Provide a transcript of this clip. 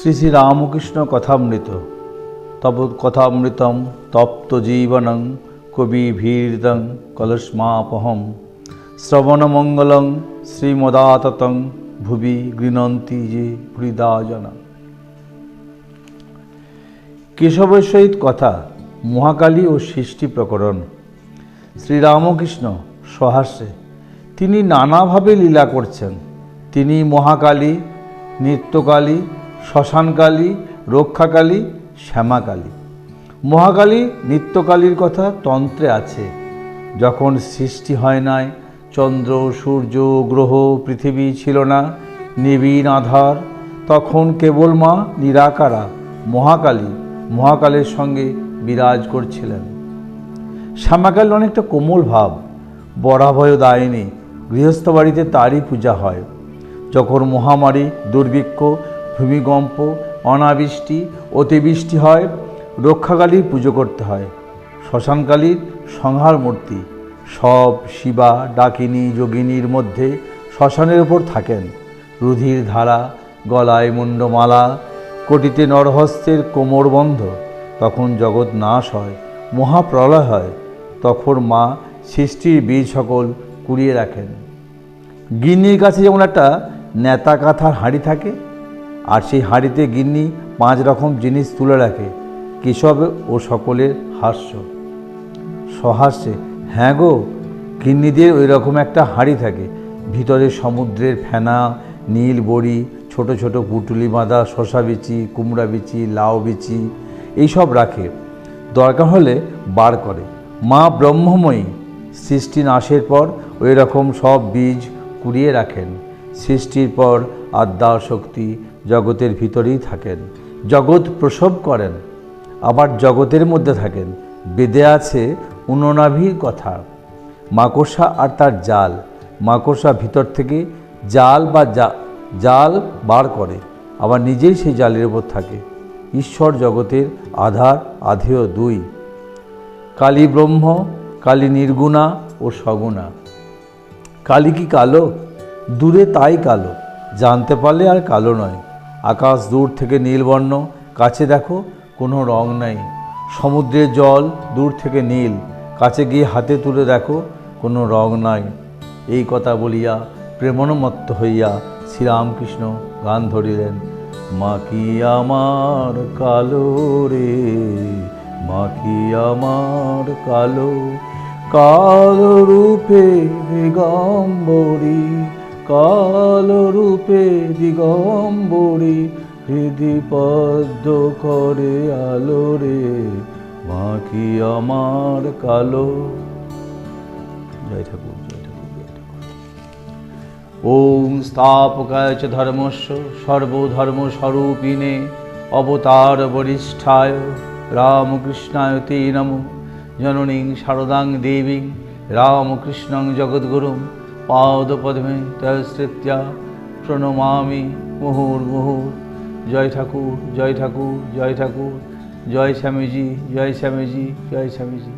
শ্রী শ্রী রামকৃষ্ণ কথামৃত তব কথামৃতম তপ্ত জীবনং কবিভীর্দং কলস্মাপহম শ্রবণমঙ্গলং শ্রীমদাততং ভুবি গৃণন্তি যে হৃদা জনা। কেশবের সহিত কথা, মহাকালী ও সৃষ্টি প্রকরণ। শ্রীরামকৃষ্ণ সহাস্যে তিনি নানাভাবে লীলা করছেন। তিনি মহাকালী, নিত্যকালী, শ্মশানকালী, রক্ষাকালী, শ্যামাকালী। মহাকালী নিত্যকালীর কথা তন্ত্রে আছে। যখন সৃষ্টি হয় নাই, চন্দ্র, সূর্য, গ্রহ, পৃথিবী ছিল না, নিবিড় আধার, তখন কেবল মা নিরাকারা মহাকালী মহাকালের সঙ্গে বিরাজ করছিলেন। শ্যামাকালী অনেকটা কোমল ভাব, বরাভয় দায়িনী। গৃহস্থ বাড়িতে তারই পূজা হয়। যখন মহামারী, দুর্ভিক্ষ, ভূমিকম্প, অনাবৃষ্টি, অতিবৃষ্টি হয়, রক্ষাকালীর পুজো করতে হয়। শ্মশানকালীর সংহার মূর্তি। সব শিবা, ডাকিনী, যোগিনীর মধ্যে শ্মশানের ওপর থাকেন। রুধির ধারা, গলায় মুন্ডমালা, কোটিতে নরহস্তের কোমরবন্ধ। তখন জগৎ নাশ হয়, মহাপ্রলয় হয়। তখন মা সৃষ্টির বীজ সকল কুড়িয়ে রাখেন। গিন্নির কাছে যেমন একটা নেতা কাঁথার হাঁড়ি থাকে, আর সেই হাঁড়িতে গিন্নি 5 রকম জিনিস তুলে রাখে। কেশব ও সকলের হাস্য। সহাস্যে, হ্যাঁ গো, গিন্নিদের ওই রকম একটা হাঁড়ি থাকে। ভিতরে সমুদ্রের ফেনা, নীল বড়ি, ছোট ছোট পুঁটুলি বাঁধা শশা বিচি, কুমড়া বিচি, লাউ বিচি এইসব রাখে। দরকার হলে বার করে। মা ব্রহ্মময়ী, সৃষ্টি নাশের পর ওই রকম সব বীজ কুড়িয়ে রাখেন। সৃষ্টির পর আদ্যা শক্তি জগতের ভিতরেই থাকেন, জগৎ প্রসব করেন, আবার জগতের মধ্যে থাকেন। বেদে আছে উননাভির কথা। মাকড়সা আর তার জাল। মাকড়সা ভিতর থেকে জাল বার করে, আবার নিজেই সেই জালের উপর থাকে। ঈশ্বর জগতের আধার, আধেয় 2। কালী ব্রহ্ম, কালী নির্গুণা ও সগুণা। কালী কি কালো? দূরে তাই কালো, জানতে পারলে আর কালো নয়। আকাশ দূর থেকে নীলবর্ণ, কাছে দেখো কোনো রং নাই। সমুদ্রের জল দূর থেকে নীল, কাছে গিয়ে হাতে তুলে দেখো কোনো রং নাই। এই কথা বলিয়া প্রেমনমত্ত হইয়া শ্রীরামকৃষ্ণ গান ধরিলেন। মা কি আমার কালো রে, মা কি আমার কালো, কালো রূপে দিগম্বরী, কালো রূপে দিগম্বরী, হৃদি পদ্ম করে আলো রে, মা কি আমার কালো। জয় ঠাকুর, জয় ঠাকুর, জয় ঠাকুর। ওম স্থাপকায় চ ধর্মস্য সর্বধর্মস্বরূপিণে অবতার বরিষ্ঠায় রামকৃষ্ণায় তে নমো। জননীং শারদাং দেবীং রামকৃষ্ণং জগদ্গুরুং পাদপদ্মে তস্মৃত্যা প্রণমামি মুহুর্মুহুঃ। জয় ঠাকুর, জয় ঠাকুর, জয় ঠাকুর, জয় স্বামীজি, জয় স্বামীজি, জয় স্বামীজি।